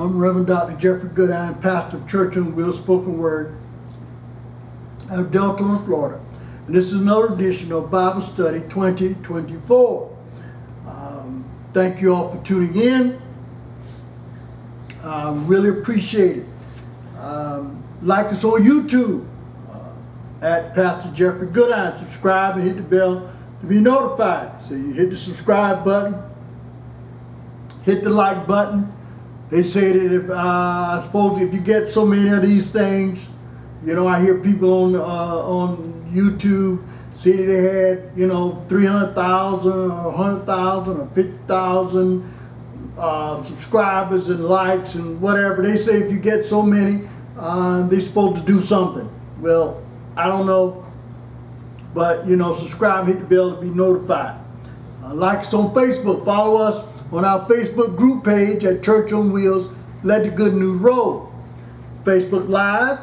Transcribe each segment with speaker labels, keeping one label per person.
Speaker 1: I'm Reverend Dr. Jeffrey Goodine, pastor of Church on Wheels Spoken Word out of Deltona, Florida. And this is another edition of Bible Study 2024. Thank you all for tuning in. Really appreciate it. Like us on YouTube at Pastor Jeffrey Goodine. Subscribe and hit the bell to be notified. So you hit the subscribe button, hit the like button. They say that if I suppose if you get so many of these things, you know, I hear people on YouTube say that they had, you know, 300,000 or 100,000 or 50,000 subscribers and likes and whatever. They say if you get so many, they're supposed to do something. Well, I don't know, but you know, subscribe, hit the bell to be notified. Like us on Facebook. Follow us on our Facebook group page at Church on Wheels. Let the Good News Roll. Facebook Live,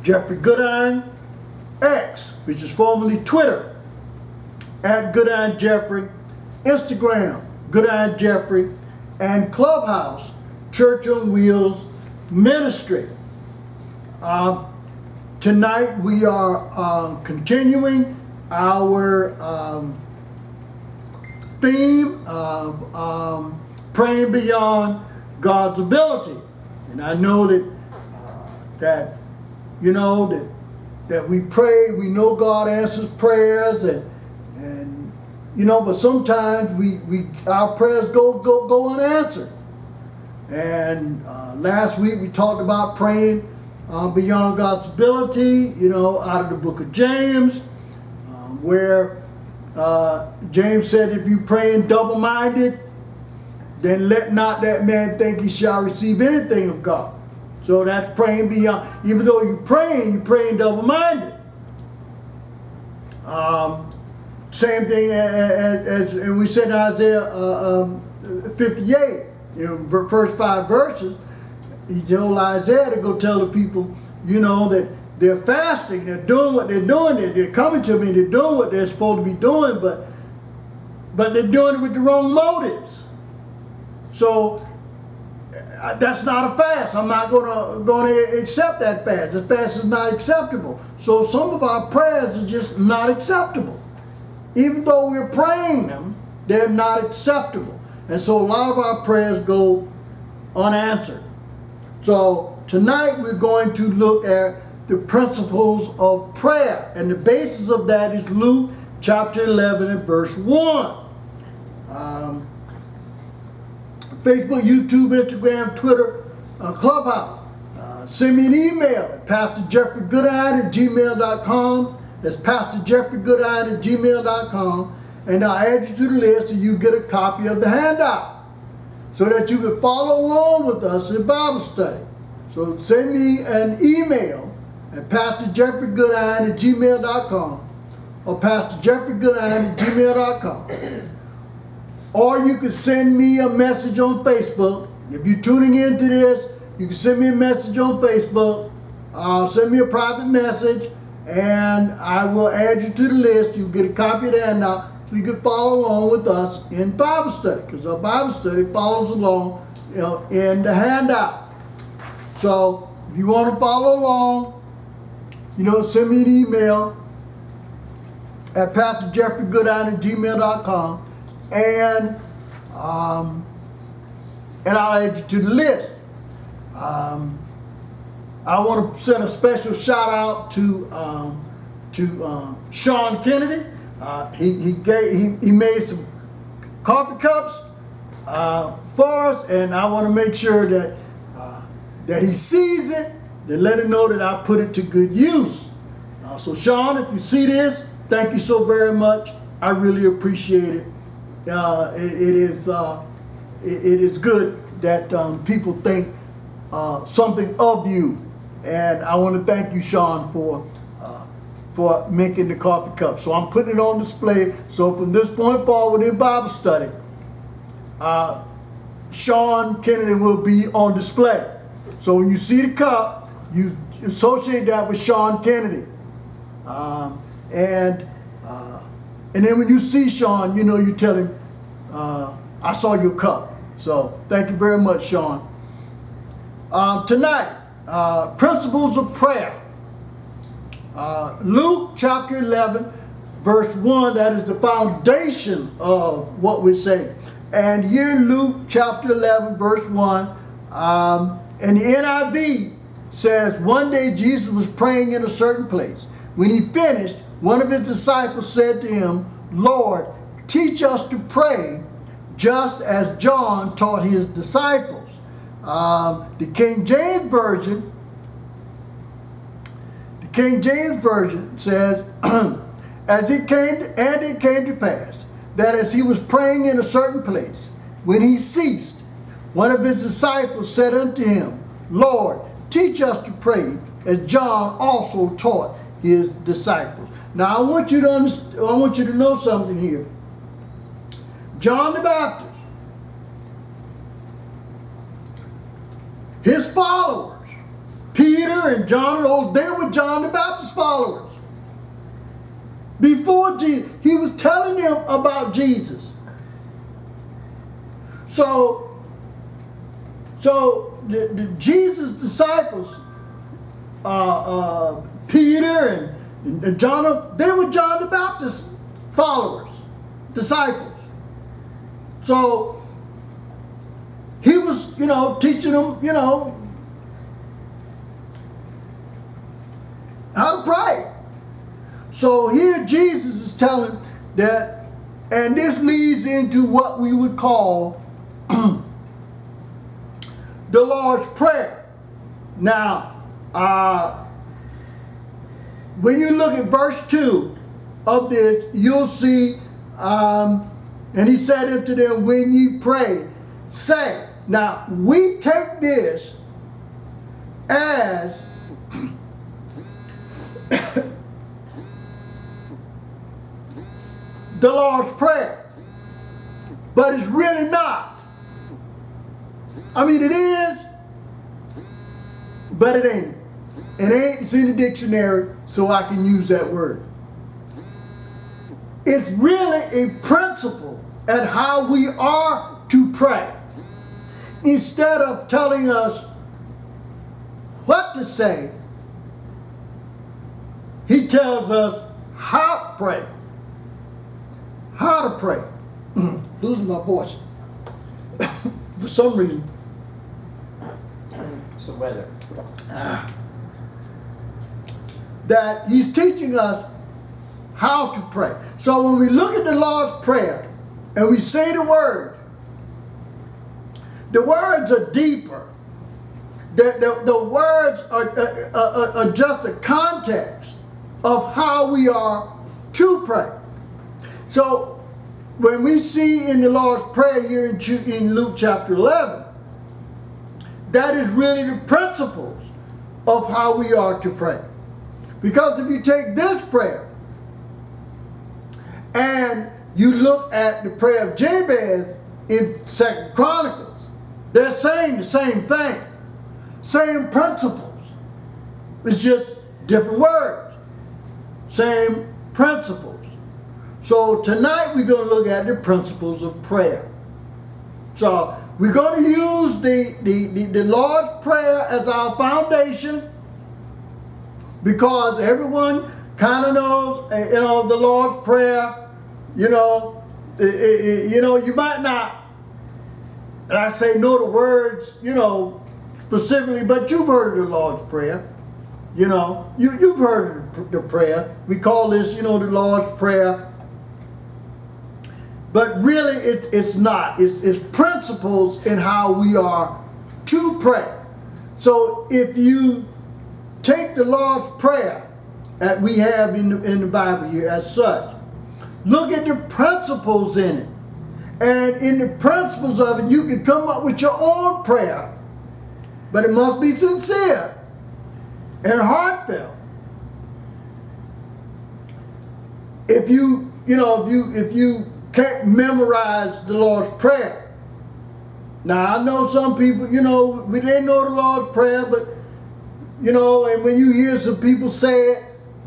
Speaker 1: Jeffrey Goodine. X, which is formerly Twitter, at Goodine Jeffrey. Instagram, Goodine Jeffrey. And Clubhouse, Church on Wheels Ministry. Tonight we are continuing our theme of praying beyond God's ability. And I know that you know that we pray, we know God answers prayers, and you know, but sometimes our prayers go unanswered. And last week we talked about praying beyond God's ability, you know, out of the book of James, where James said, if you praying double-minded, then let not that man think he shall receive anything of God. So that's praying beyond, even though you're praying double-minded. Same thing as and we said in Isaiah 58, you know, first 5 verses, he told Isaiah to go tell the people, you know, that they're fasting, they're doing what they're doing, they're coming to me, they're doing what they're supposed to be doing, but they're doing it with the wrong motives. So that's not a fast. I'm not going to accept that fast. The fast is not acceptable. So some of our prayers are just not acceptable. Even though we're praying them, they're not acceptable. And so a lot of our prayers go unanswered. So tonight we're going to look at the principles of prayer. And the basis of that is Luke chapter 11 and verse 1. Facebook, YouTube, Instagram, Twitter, Clubhouse. Send me an email at pastorjeffreygoodine@gmail.com. That's pastorjeffreygoodine@gmail.com. And I'll add you to the list and you get a copy of the handout so that you can follow along with us in Bible study. So send me an email at pastorjeffreygoodine@gmail.com or pastorjeffreygoodine@gmail.com. Or you can send me a message on Facebook. If you're tuning into this, you can send me a message on Facebook. Send me a private message, and I will add you to the list. You'll get a copy of the handout so you can follow along with us in Bible study, because our Bible study follows along, you know, in the handout. So if you want to follow along, you know, send me an email at pastorjeffreygoodine@gmail.com. And I'll add you to the list. I want to send a special shout out to Sean Kennedy. He made some coffee cups for us, and I want to make sure that he sees it, to let him know that I put it to good use. So Sean, if you see this, thank you so very much. I really appreciate it. It is good that people think something of you, and I want to thank you, Sean, for making the coffee cup. So I'm putting it on display. So from this point forward in Bible study, Sean Kennedy will be on display. So when you see the cup, you associate that with Sean Kennedy, and then when you see Sean, you know, you tell him, I saw your cup. So thank you very much, Sean. Tonight, principles of prayer. Luke chapter 11, verse 1, that is the foundation of what we're saying. And here Luke chapter 11, verse 1, and the NIV says, one day Jesus was praying in a certain place. When he finished, one of his disciples said to him, Lord, teach us to pray just as John taught his disciples. The King James Version says, it came to pass that as he was praying in a certain place, when he ceased, one of his disciples said unto him, Lord, teach us to pray as John also taught his disciples. Now I want you to know something here. John the Baptist, his followers, Peter and John and those, they were John the Baptist followers. Before Jesus, he was telling them about Jesus. So the Jesus disciples, Peter and John, they were John the Baptist followers, disciples. So he was, teaching them, how to pray. So here Jesus is telling that, and this leads into what we would call the Lord's Prayer. Now, when you look at verse 2 of this, you'll see, and he said unto them, when ye pray, say. Now, we take this as the Lord's Prayer, but it's really not. I mean, it is, but it ain't. It ain't. It's in the dictionary, so I can use that word. It's really a principle at how we are to pray. Instead of telling us what to say, he tells us how to pray. How to pray. Losing my voice. For some reason.
Speaker 2: It's the weather.
Speaker 1: That he's teaching us how to pray. So when we look at the Lord's Prayer and we say the words are deeper. The words are just a context of how we are to pray. So when we see in the Lord's Prayer here in Luke chapter 11, that is really the principles of how we are to pray. Because if you take this prayer and you look at the prayer of Jabez in 2 Chronicles, they're saying the same thing, same principles. It's just different words, same principles. So tonight we're going to look at the principles of prayer. So we're going to use the Lord's Prayer as our foundation, because everyone kind of knows, the Lord's Prayer. You might not, and I say know the words, specifically, but you've heard of the Lord's Prayer. You've heard of the prayer. We call this, the Lord's Prayer. But really, it's not. It's principles in how we are to pray. So if you take the Lord's Prayer that we have in the Bible here as such, look at the principles in it. And in the principles of it, you can come up with your own prayer. But it must be sincere and heartfelt. If you can't memorize the Lord's Prayer. Now, I know some people, they know the Lord's Prayer, but, and when you hear some people say it,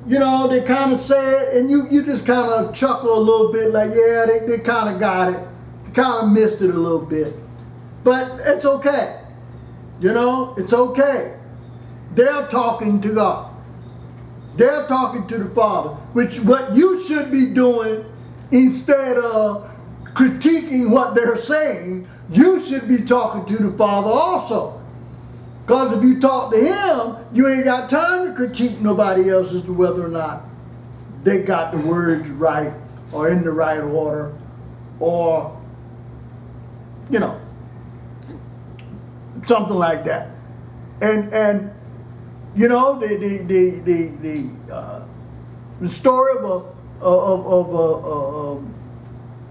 Speaker 1: they kind of say it, and you just kind of chuckle a little bit, like, yeah, they kind of got it. They kind of missed it a little bit. But it's okay. You know, it's okay. They're talking to God. They're talking to the Father, which what you should be doing instead of critiquing what they're saying. You should be talking to the Father also. Because if you talk to him, you ain't got time to critique nobody else as to whether or not they got the words right or in the right order or, you know, something like that. And you know, the story of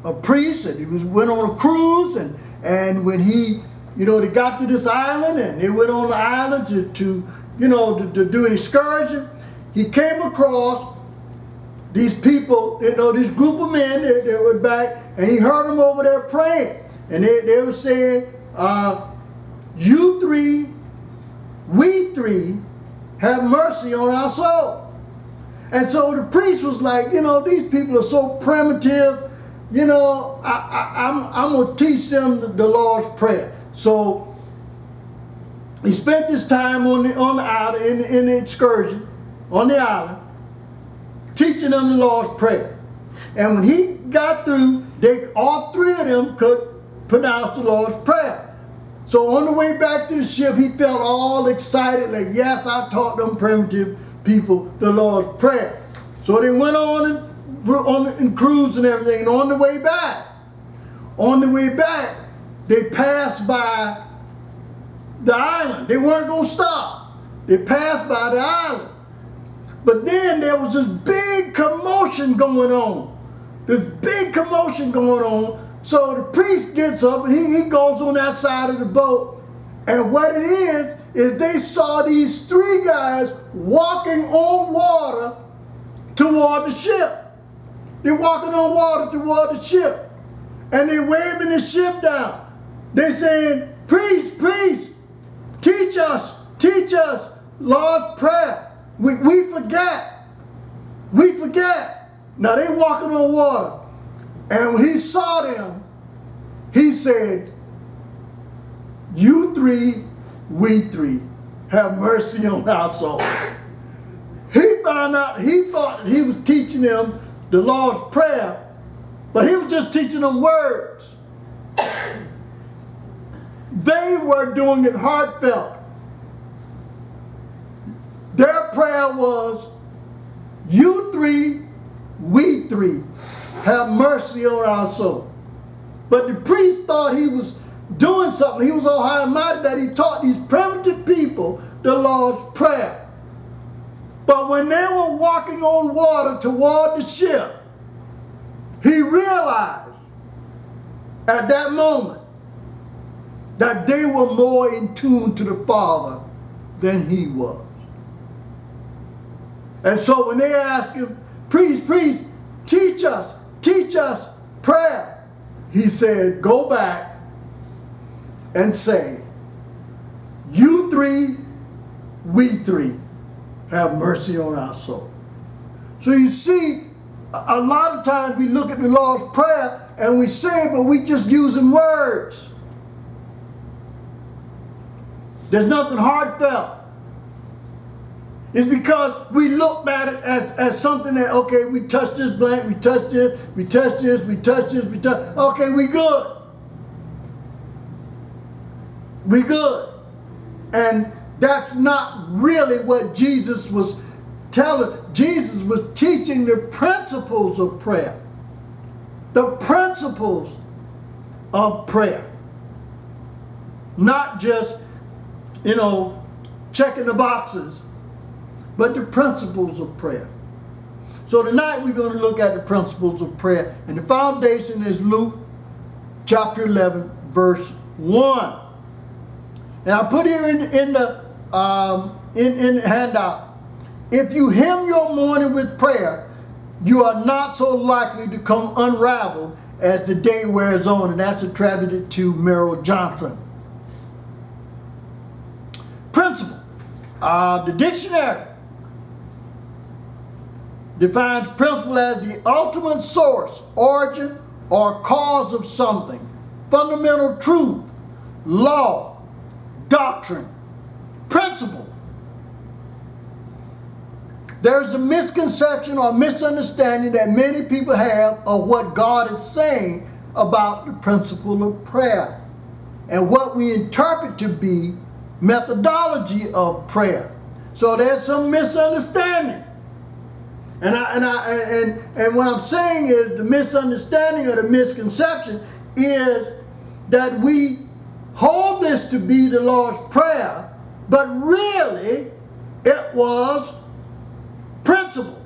Speaker 1: a priest that he went on a cruise and when he, you know, they got to this island and they went on the island to do an excursion. He came across these people, you know, this group of men that were back, and he heard them over there praying. And they were saying, you three, we three, have mercy on our soul. And so the priest was like, you know, these people are so primitive, you know, I'm going to teach them the Lord's Prayer. So he spent this time on the island, in the excursion, on the island, teaching them the Lord's Prayer. And when he got through, all three of them could pronounce the Lord's Prayer. So on the way back to the ship, he felt all excited, like, yes, I taught them primitive people the Lord's Prayer. So they went on and cruise and everything. And on the way back, they passed by the island. They weren't going to stop. They passed by the island. But then there was this big commotion going on. So the priest gets up and he goes on that side of the boat. And what it is they saw these three guys walking on water toward the ship. They're walking on water toward the ship. And they're waving the ship down. They're saying, priest, teach us, Lord's Prayer. We forget. Now they walking on water. And when he saw them, he said, you three, we three, have mercy on our soul. He found out, he thought he was teaching them the Lord's Prayer, but he was just teaching them words. They were doing it heartfelt. Their prayer was, you three, we three, have mercy on our soul. But the priest thought he was doing something. He was all high and mighty that he taught these primitive people the Lord's Prayer. But when they were walking on water toward the ship, he realized at that moment that they were more in tune to the Father than he was. And so when they asked him, priest, teach us prayer, he said, go back and say, you three, we three, have mercy on our soul. So you see, a lot of times we look at the Lord's Prayer and we say it, but we just using words. There's nothing heartfelt. It's because we looked at it as something that, okay, we touch this blank, we touch this, we touch this, we touch this, we touch, okay, we good. We good. And that's not really what Jesus was telling. Jesus was teaching the principles of prayer. The principles of prayer. Not just, you know, checking the boxes, but the principles of prayer. So tonight we're going to look at the principles of prayer. And the foundation is Luke chapter 11, verse 1. And I put here in the handout, if you hem your morning with prayer, you are not so likely to come unraveled as the day wears on. And that's attributed to Merrill Johnson. Principle. The dictionary defines principle as the ultimate source, origin, or cause of something. Fundamental truth, law, doctrine, principle. There's a misconception or misunderstanding that many people have of what God is saying about the principle of prayer and what we interpret to be methodology of prayer. So there's some misunderstanding. And what I'm saying is the misunderstanding or the misconception is that we hold this to be the Lord's Prayer, but really it was principle.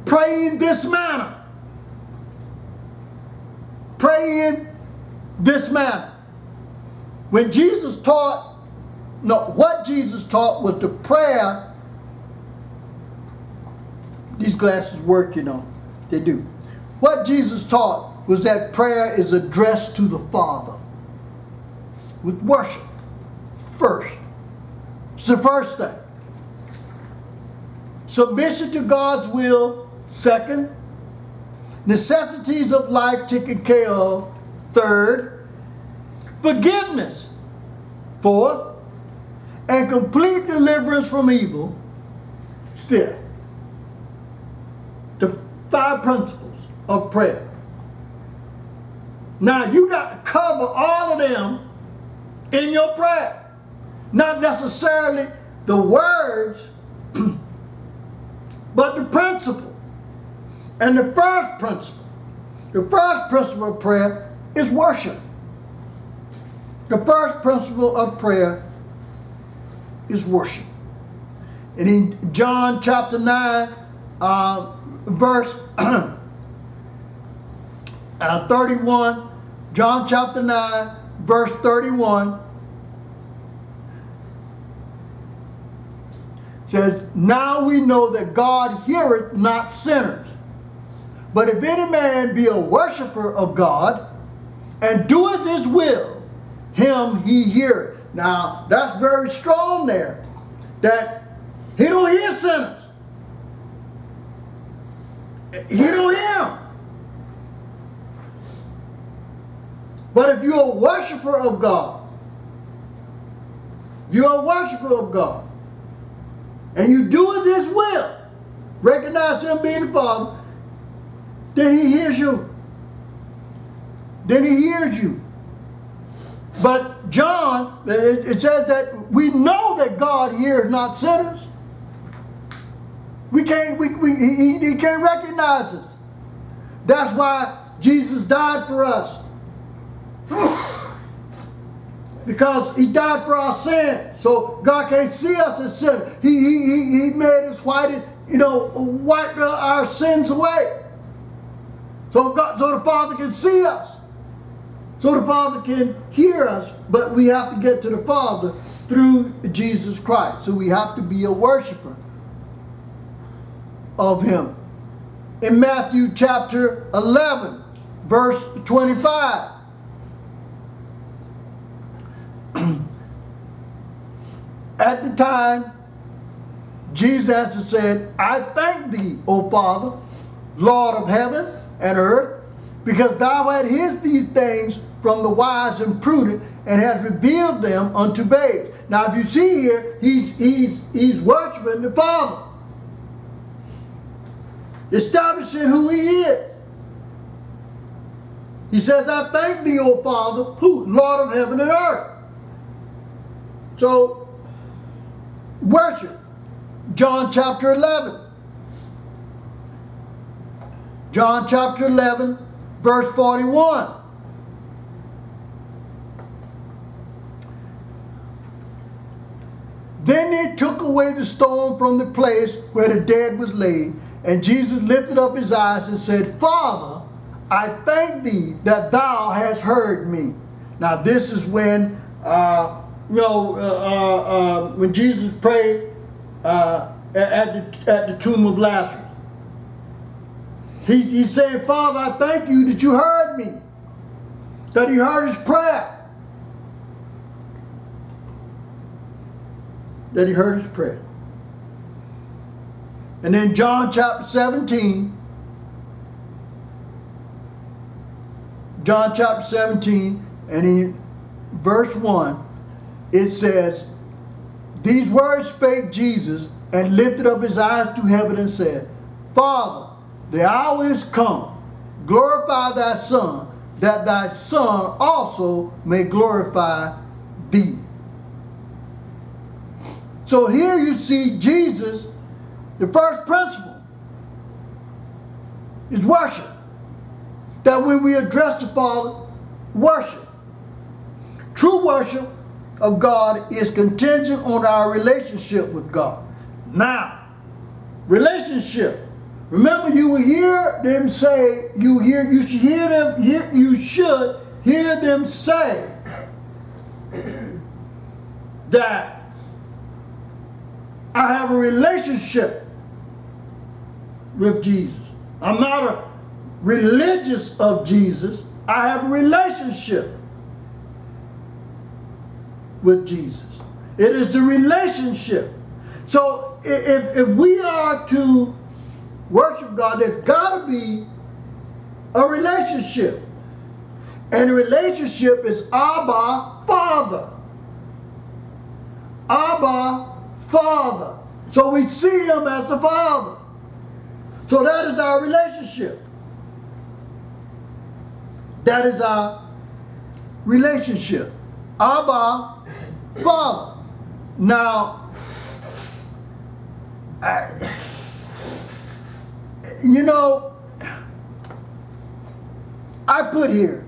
Speaker 1: Pray in this manner. Pray in this manner. When Jesus taught, what Jesus taught was the prayer. These glasses work, you know. They do. What Jesus taught was that prayer is addressed to the Father with worship first. It's the first thing. Submission to God's will, second. Necessities of life taken care of, third. Forgiveness, fourth. And complete deliverance from evil, fifth. The 5 principles of prayer. Now you got to cover all of them in your prayer. Not necessarily the words, but the principle. And the first principle of prayer is worship. The first principle of prayer is worship. And in John chapter 9, verse 31, John chapter 9, verse 31, says, now we know that God heareth not sinners. But if any man be a worshiper of God, and doeth his will, him he heareth. Now, that's very strong there, that he don't hear sinners. He don't hear them. But if you're a worshiper of God, and you do it his will, recognize him being the Father, then he hears you. But John, it says that we know that God hears not sinners. He can't recognize us. That's why Jesus died for us. Because he died for our sin. So God can't see us as sinners. He made us white, wipe our sins away. So the Father can see us. So the Father can hear us, but we have to get to the Father through Jesus Christ. So we have to be a worshiper of him. In Matthew chapter 11, verse 25. At the time, Jesus answered, said, I thank thee, O Father, Lord of heaven and earth, because thou hast hid these things from the wise and prudent, and hast revealed them unto babes. Now, if you see here, he's worshiping the Father, establishing who he is. He says, I thank thee, O Father, who? Lord of heaven and earth. So, worship. John chapter 11. John chapter 11, verse 41. Then they took away the stone from the place where the dead was laid, and Jesus lifted up his eyes and said, Father, I thank thee that thou hast heard me. Now this is when, when Jesus prayed at the tomb of Lazarus. He's saying, Father, I thank you that you heard me, that he heard his prayer. That he heard his prayer. And then John chapter 17, and in verse 1, it says, these words spake Jesus and lifted up his eyes to heaven and said, Father, the hour is come. Glorify thy Son, that thy Son also may glorify thee. So here you see Jesus, the first principle is worship. That when we address the Father, worship. True worship of God is contingent on our relationship with God. Now, relationship. Remember, you will hear them say, you should hear them say that I have a relationship with Jesus. I'm not a religious of Jesus. I have a relationship with Jesus. It is the relationship. So if we are to worship God, there's got to be a relationship. And the relationship is Abba, Father. Abba, Father. So we see him as the Father. So that is our relationship. That is our relationship. Abba, Father. Now, I put here,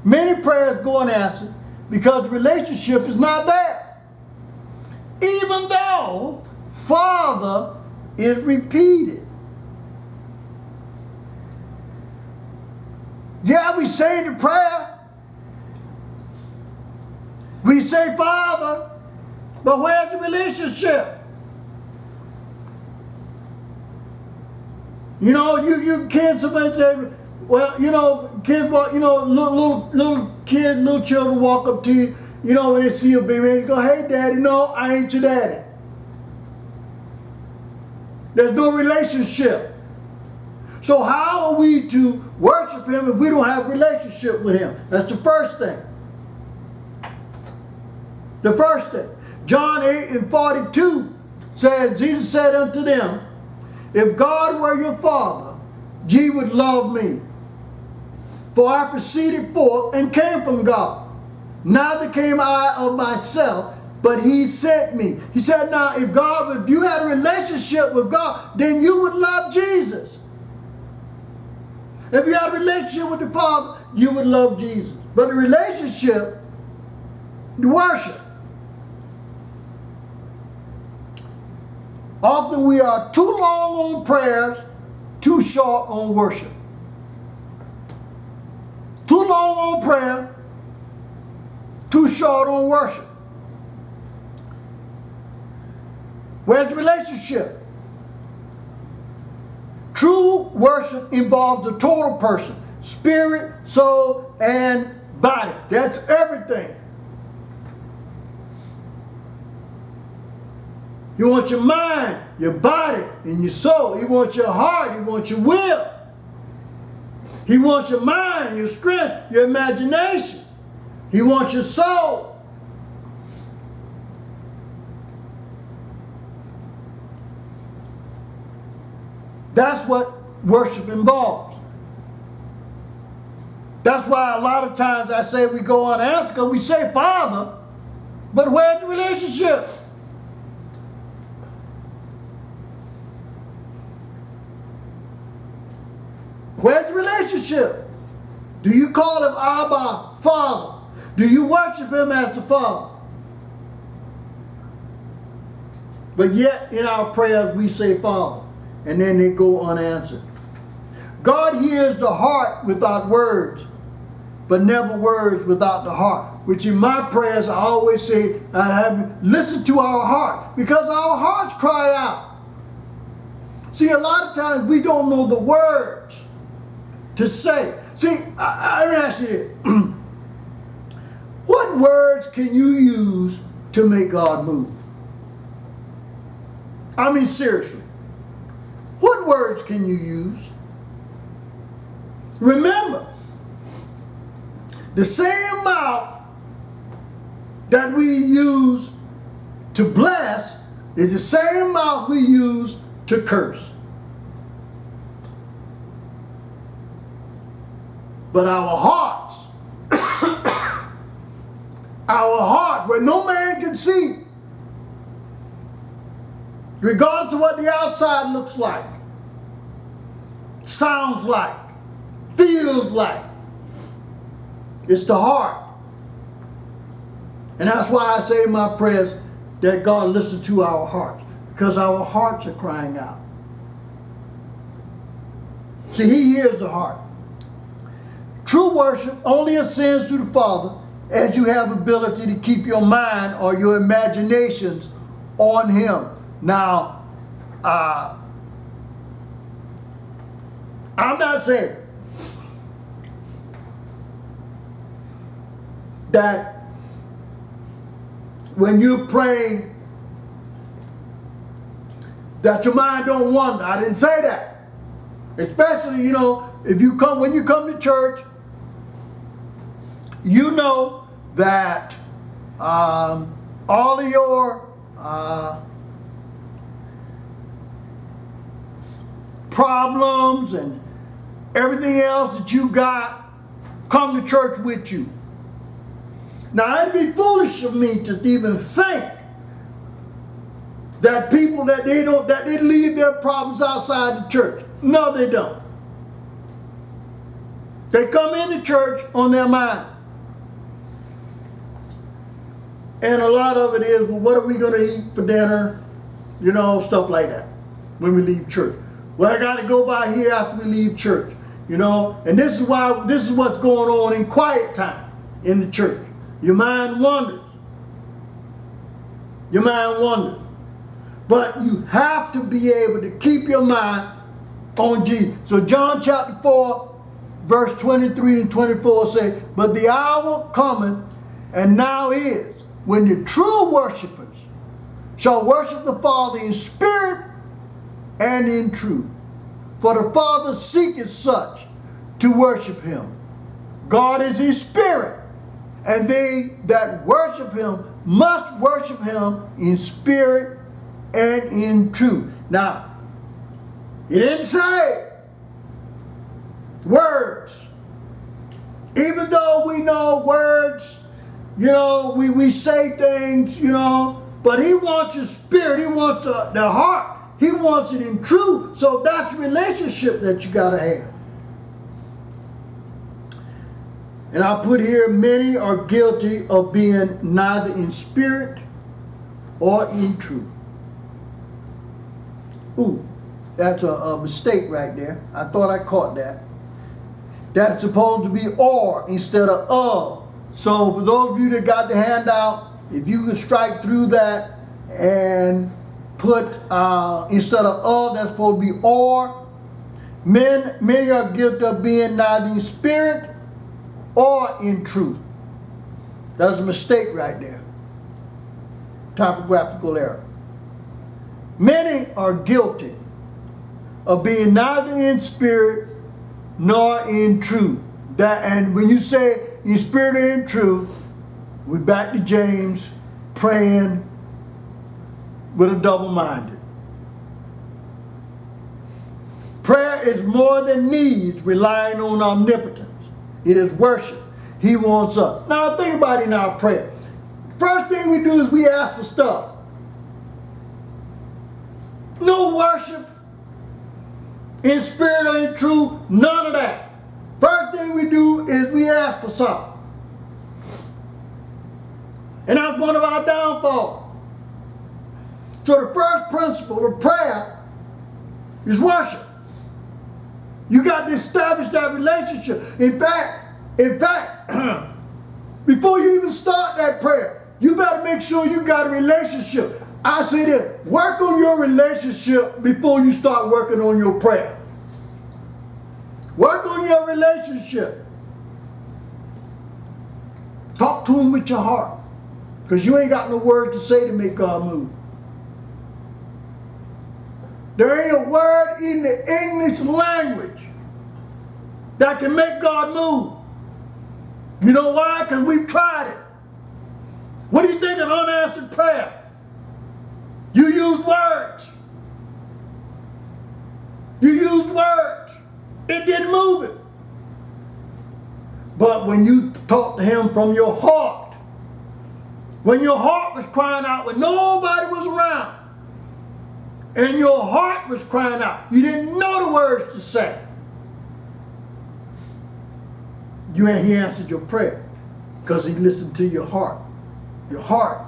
Speaker 1: many prayers go unanswered because the relationship is not there. Even though Father is repeated. Yeah, we say the prayer. We say Father, but where's the relationship? You kids somebody say, well, kids walk, little kids, little children walk up to you, when they see a baby, and you go, hey, daddy, no, I ain't your daddy. There's no relationship. So how are we to worship him if we don't have a relationship with him? That's the first thing. The first thing. John 8:42 says, Jesus said unto them, if God were your Father, ye would love me. For I proceeded forth and came from God. Neither came I of myself, but he sent me. He said, now, if you had a relationship with God, then you would love Jesus. If you had a relationship with the Father, you would love Jesus. But the relationship, the worship. Often we are too long on prayers, too short on worship. Too long on prayer, too short on worship. Where's the relationship? True worship involves the total person, spirit, soul, and body. That's everything. You want your mind, your body, and your soul. He wants your heart. He wants your will. He wants your mind, your strength, your imagination. He wants your soul. That's what worship involves. That's why a lot of times I say we go unanswered because we say Father, but where's the relationship? Where's the relationship? Do you call him Abba, Father? Do you worship him as the Father? But yet in our prayers we say Father, and then they go unanswered. God hears the heart without words, but never words without the heart. Which in my prayers I always say, I have listened to our heart, because our hearts cry out. See, a lot of times we don't know the words to say. See, I ask you this. What words can you use to make God move? I mean, seriously. What words can you use? Remember, the same mouth that we use to bless is the same mouth we use to curse. But our hearts, where no man can see, regardless of what the outside looks like, sounds like, feels like, it's the heart. And that's why I say in my prayers that God listen to our hearts, because our hearts are crying out. See, He hears the heart. True worship only ascends to the Father as you have ability to keep your mind or your imaginations on Him. Now, I'm not saying that when you're praying that your mind don't wander. I didn't say that. Especially, when you come to church, you know that all of your problems and everything else that you got come to church with you. Now, it'd be foolish of me to even think that people that they leave their problems outside the church. No, they don't. They come into church on their mind. And a lot of it is, well, what are we going to eat for dinner? Stuff like that when we leave church. Well, I got to go by here after we leave church. And this is what's going on in quiet time in the church. Your mind wanders. Your mind wanders. But you have to be able to keep your mind on Jesus. So John chapter 4, verse 23 and 24 say, but the hour cometh, and now is, when the true worshipers shall worship the Father in spirit and in truth. For the Father seeketh such to worship Him. God is His spirit, and they that worship Him must worship Him in spirit and in truth. Now, He didn't say words. Even though we know words, we say things, but He wants your spirit. He wants the heart. He wants it in truth. So that's the relationship that you got to have. And I put here, many are guilty of being neither in spirit or in truth. Ooh, that's a mistake right there. I thought I caught that. That's supposed to be or instead of. So for those of you that got the handout, if you can strike through that and put instead of, that's supposed to be or. Many are guilty of being neither in spirit or in truth. That's a mistake right there. Typographical error. Many are guilty of being neither in spirit nor in truth. And when you say in spirit or in truth, we're back to James praying with a double-minded. Prayer is more than needs relying on omnipotence. It is worship. He wants us. Now think about it in our prayer. First thing we do is we ask for stuff. No worship in spirit or in truth, none of that. First thing we do is we ask for something. And that's one of our downfalls. So the first principle of prayer is worship. You got to establish that relationship. In fact, before you even start that prayer, you better make sure you got a relationship. I say this, work on your relationship before you start working on your prayer. Work on your relationship. Talk to Him with your heart, because you ain't got no words to say to make God move. There ain't a word in the English language that can make God move. You know why? Because we've tried it. What do you think of unanswered prayer? You used words. You used words. It didn't move it. But when you talked to him from your heart, when your heart was crying out when nobody was around, and your heart was crying out, you didn't know the words to say, he answered your prayer because he listened to your heart. Your heart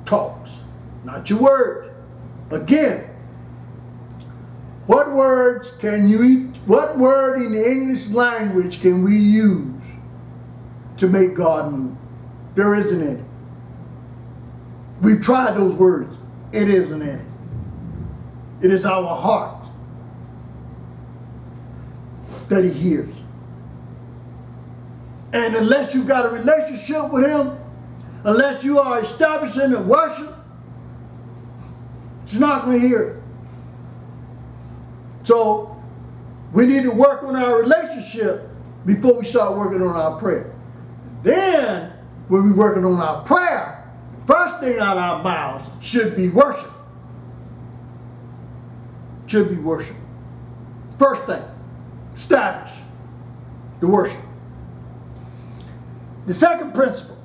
Speaker 1: talks, not your words. Again, what word in the English language can we use to make God move? There isn't any. We've tried those words. It isn't any. It is our heart that he hears. And unless you got a relationship with him, unless you are establishing a worship, he's not going to hear it. So we need to work on our relationship before we start working on our prayer. Then, when we're working on our prayer, first thing out of our mouths should be worship. Should be worship. First thing, establish the worship. The second principle,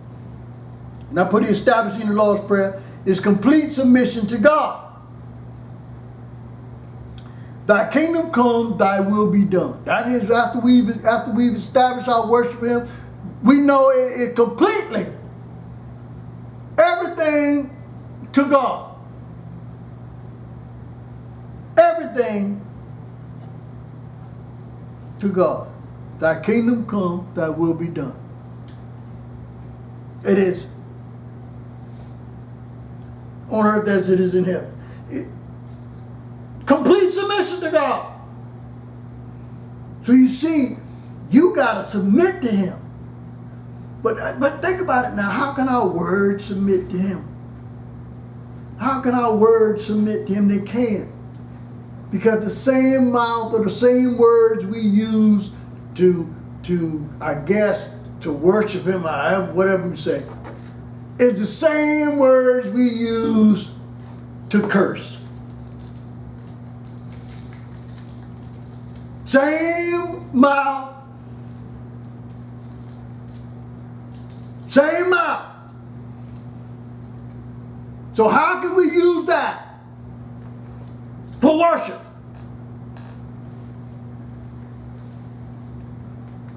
Speaker 1: and I put it establishing the Lord's Prayer, is complete submission to God. Thy kingdom come, thy will be done. That is, after we've established our worship of him, we know it completely. Everything to God. Everything to God. Thy kingdom come, thy will be done. It is on earth as it is in heaven. Complete submission to God. So you see, you got to submit to him. But think about it now. How can our words submit to him? How can our words submit to him? They can't. Because the same mouth or the same words we use to I guess, to worship him, or whatever you say, is the same words we use to curse. Same mouth. Same mouth. So how can we use that for worship?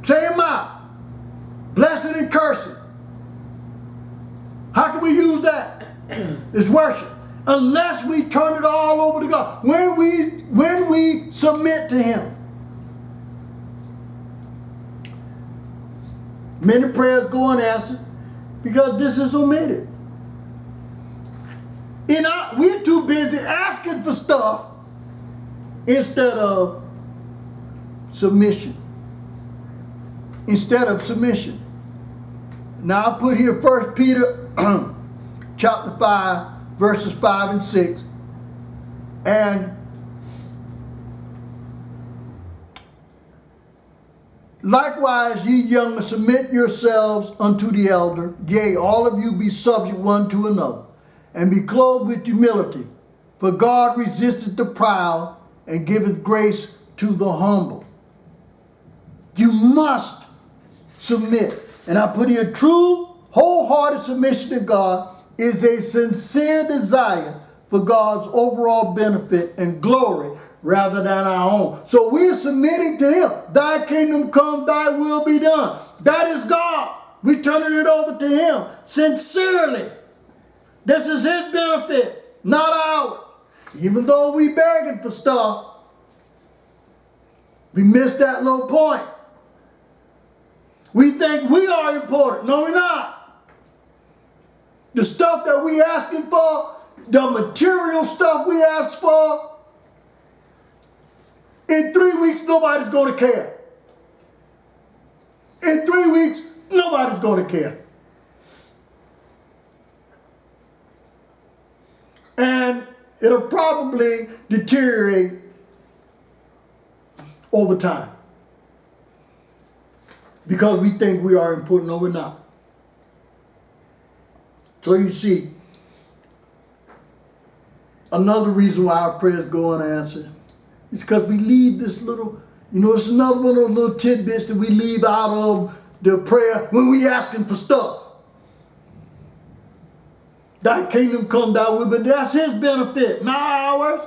Speaker 1: Same mouth. Blessing and cursing. How can we use that? It's worship. Unless we turn it all over to God. When we submit to him. Many prayers go unanswered because this is omitted. We're too busy asking for stuff instead of submission. Instead of submission. Now I put here 1 Peter chapter 5, verses 5 and 6. And likewise, ye younger, submit yourselves unto the elder. Yea, all of you be subject one to another, and be clothed with humility. For God resisteth the proud, and giveth grace to the humble. You must submit. And I put here, true, wholehearted submission to God is a sincere desire for God's overall benefit and glory rather than our own. So we're submitting to him. Thy kingdom come, thy will be done. That is God. We're turning it over to him sincerely. This is his benefit, not ours. Even though we begging for stuff, we miss that low point. We think we are important. No, we're not. The stuff that we asking for, the material stuff we ask for, in 3 weeks, nobody's going to care. In 3 weeks, nobody's going to care. And it'll probably deteriorate over time. Because we think we are important. No, we're not. So you see, another reason why our prayers go unanswered is because we leave this little, it's another one of those little tidbits that we leave out of the prayer when we asking for stuff. Thy kingdom come, thy will, but that's his benefit, not ours.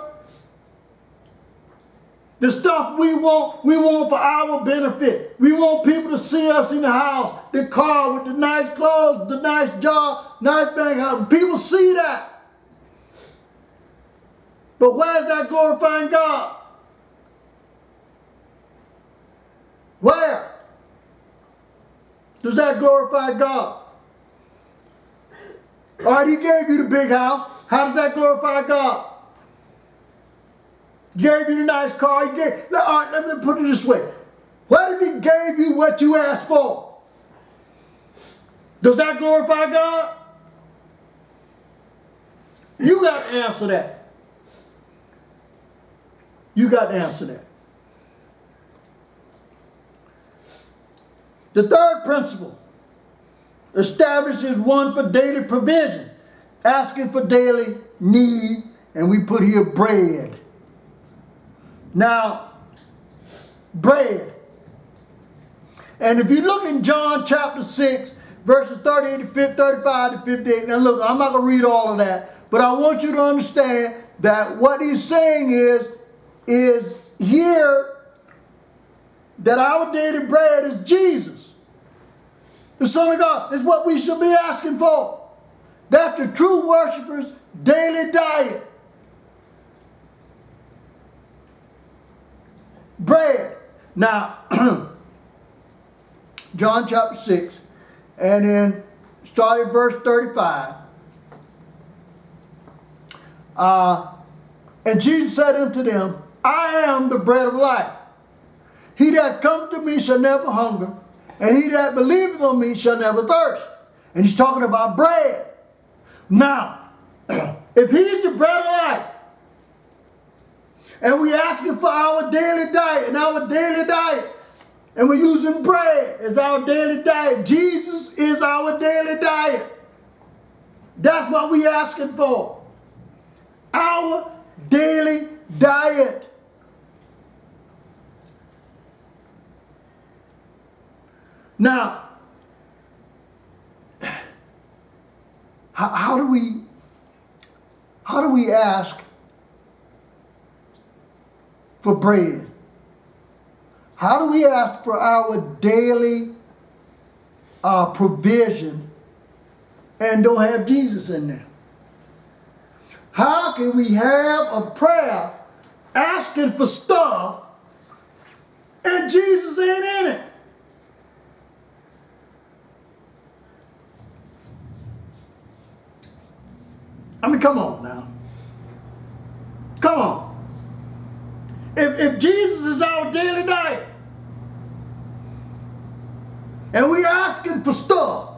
Speaker 1: The stuff we want for our benefit. We want people to see us in the house, the car with the nice clothes, the nice job, nice bank account. People see that. But where's that glorifying God? Where does that glorify God? All right, he gave you the big house. How does that glorify God? He gave you the nice car. All right, let me put it this way. What if he gave you what you asked for? Does that glorify God? You got to answer that. You got to answer that. The third principle establishes one for daily provision, asking for daily need, and we put here bread. Now, bread. And if you look in John chapter 6, verses 38 to 35 to 58, now look, I'm not going to read all of that, but I want you to understand that what he's saying is here that our daily bread is Jesus, the Son of God. Is what we should be asking for. That's the true worshiper's daily diet. Bread. Now, John chapter 6, and then starting at verse 35. And Jesus said unto them, I am the bread of life. He that cometh to me shall never hunger, and he that believeth on me shall never thirst. And he's talking about bread. Now, if he's the bread of life, and we're asking for our daily diet, and we're using bread as our daily diet. Jesus is our daily diet. That's what we're asking for. Our daily diet. Now, how do we ask for bread? How do we ask for our daily provision and don't have Jesus in there? How can we have a prayer asking for stuff and Jesus ain't in it? I mean, come on now. Come on. If Jesus is our daily diet, and we're asking for stuff,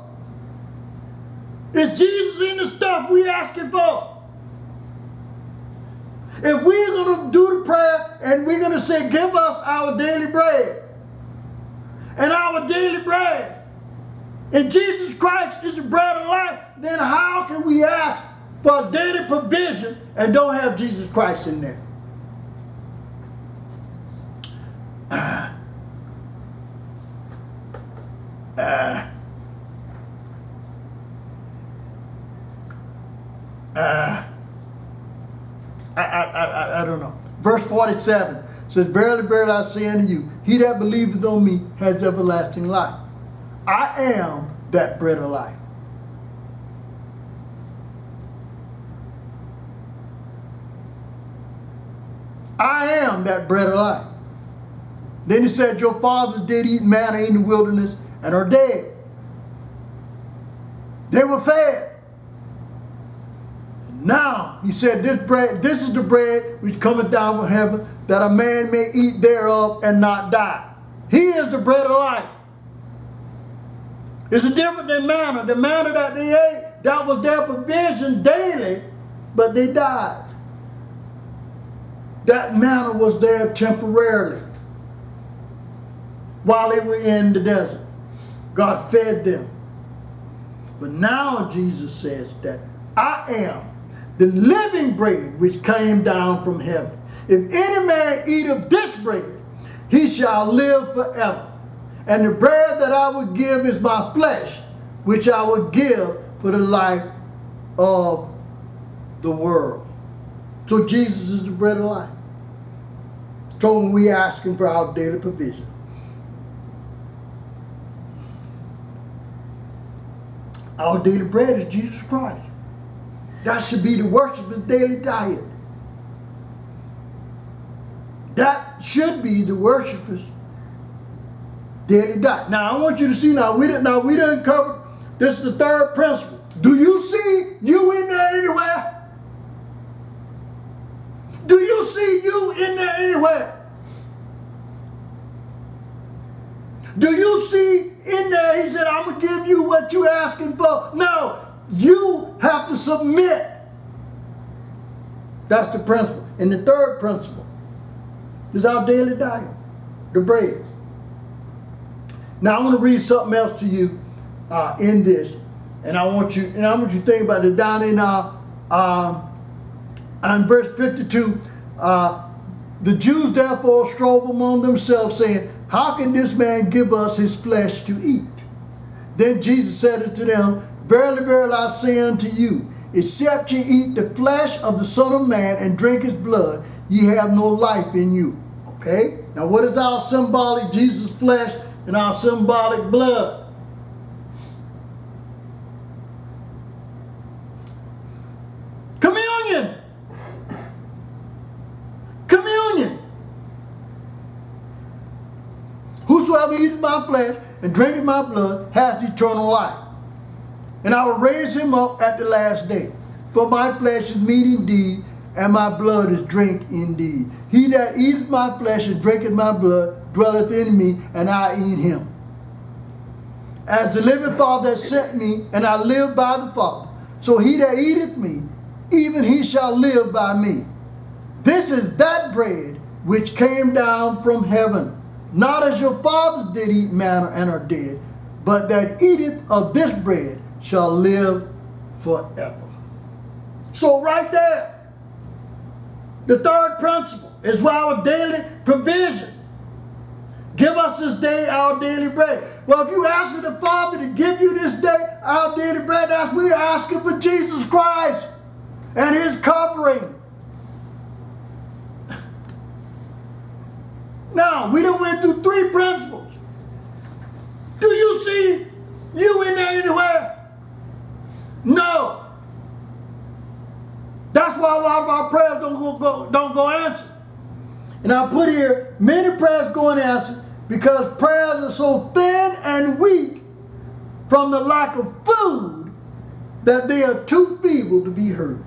Speaker 1: is Jesus in the stuff we're asking for? If we're going to do the prayer and we're going to say, give us our daily bread, and our daily bread, and Jesus Christ is the bread of life, then how can we ask for daily provision and don't have Jesus Christ in there? I don't know. Verse 47 says, verily, verily, I say unto you, he that believeth on me has everlasting life. I am that bread of life. I am that bread of life. Then he said, your fathers did eat manna in the wilderness and are dead. They were fed. Now, he said, this is the bread which cometh down from heaven, that a man may eat thereof and not die. He is the bread of life. It's different than manna. The manna that they ate, that was their provision daily, but they died. That manna was there temporarily while they were in the desert. God fed them. But now Jesus says that I am the living bread which came down from heaven. If any man eat of this bread, he shall live forever. And the bread that I will give is my flesh, which I will give for the life of the world. So Jesus is the bread of life. So when we ask him for our daily provision, our daily bread is Jesus Christ. That should be the worshiper's daily diet. That should be the worshiper's daily diet. Now I want you to see, we didn't cover, this is the third principle. Do you see you in there anywhere? Do you see you in there anywhere? Do you see in there, he said, I'm going to give you what you're asking for. No, you have to submit. That's the principle. And the third principle is our daily diet, the bread. Now I want to read something else to you in this, and I want you to think about it down in verse 52. The Jews therefore strove among themselves, saying, how can this man give us his flesh to eat? Then Jesus said unto them, verily, verily, I say unto you, except ye eat the flesh of the Son of Man and drink his blood, ye have no life in you. Okay? Now what is our symbolic Jesus' flesh and our symbolic blood? Communion. Communion. Whosoever eats my flesh and drinketh my blood has eternal life. And I will raise him up at the last day. For my flesh is meat indeed, and my blood is drink indeed. He that eateth my flesh and drinketh my blood dwelleth in me, and I in him. As the living Father hath sent me, and I live by the Father, so he that eateth me, even he shall live by me. This is that bread which came down from heaven, not as your fathers did eat manna and are dead, but that eateth of this bread shall live forever. So right there, the third principle is our daily provision. Give us this day our daily bread. Well, if you ask the Father to give you this day our daily bread, that's we're asking for Jesus Christ and his covering. Now, we done went through three principles. Do you see you in there anywhere? No. That's why a lot of our prayers don't go answered. And I put here, many prayers go unanswered because prayers are so thin and weak from the lack of food that they are too feeble to be heard.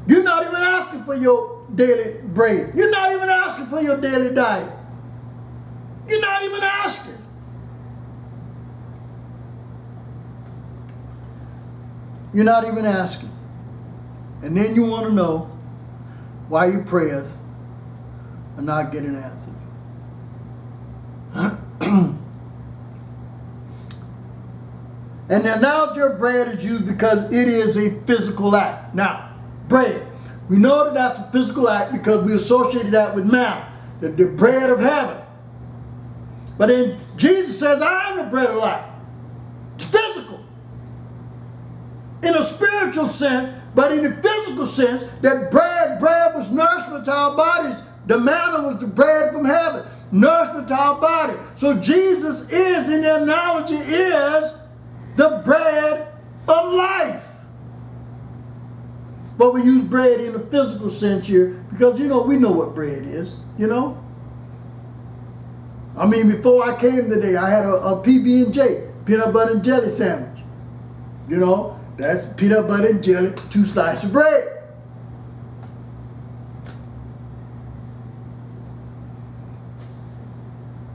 Speaker 1: You're not even asking for your daily bread. You're not even asking for your daily diet. You're not even asking. You're not even asking. And then you want to know why your prayers are not getting answered. And the analogy of bread is used because it is a physical act. Now, bread. We know that that's a physical act because we associated that with manna, the bread of heaven. But then Jesus says, I am the bread of life. It's physical. In a spiritual sense, but in the physical sense, that bread was nourishment to our bodies. The manna was the bread from heaven, nourishment to our body. So Jesus is, in the analogy, is the bread of life. But we use bread in a physical sense here because, we know what bread is, I mean, before I came today, I had a PB&J, peanut butter and jelly sandwich. That's peanut butter and jelly, 2 slices of bread.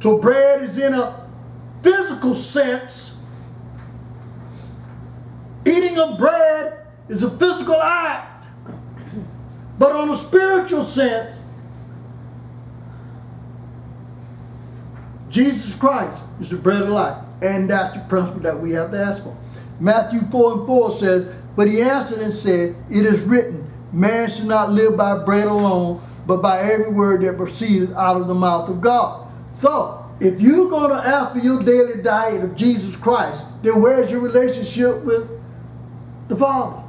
Speaker 1: So bread is in a physical sense. Eating of bread is a physical act. But on a spiritual sense, Jesus Christ is the bread of life. And that's the principle that we have to ask for. Matthew 4:4 says, but he answered and said, it is written, man should not live by bread alone, but by every word that proceeded out of the mouth of God. So, if you're going to ask for your daily diet of Jesus Christ, then where's your relationship with the Father?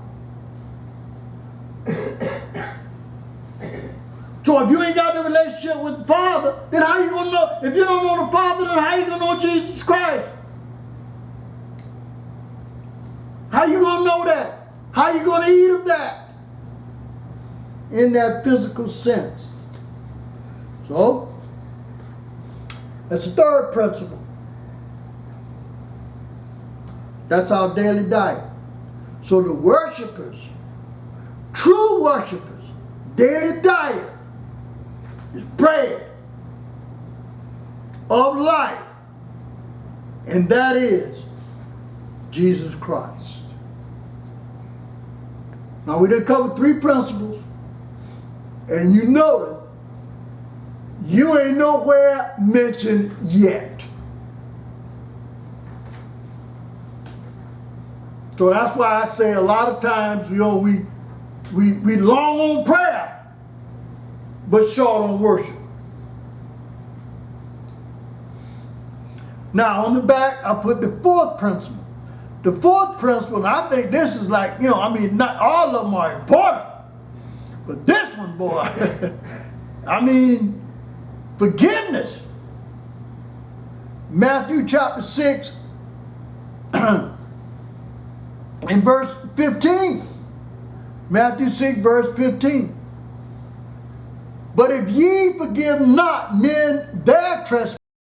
Speaker 1: So if you ain't got the relationship with the Father, then how you going to know? If you don't know the Father, then how you going to know Jesus Christ? How you going to know that? How you going to eat of that? In that physical sense. So, that's the third principle. That's our daily diet. So the worshipers, true worshipers, daily diet is bread of life, and that is Jesus Christ. Now we done covered 3 principles, and you notice you ain't nowhere mentioned yet. So that's why I say a lot of times, we long on prayer, but short on worship. Now on the back, I put the 4th principle. The 4th principle, and I think this is like, not all of them are important, but this one, boy, forgiveness. Matthew chapter 6 and verse 15. Matthew 6 verse 15. But if ye forgive not men their trespasses,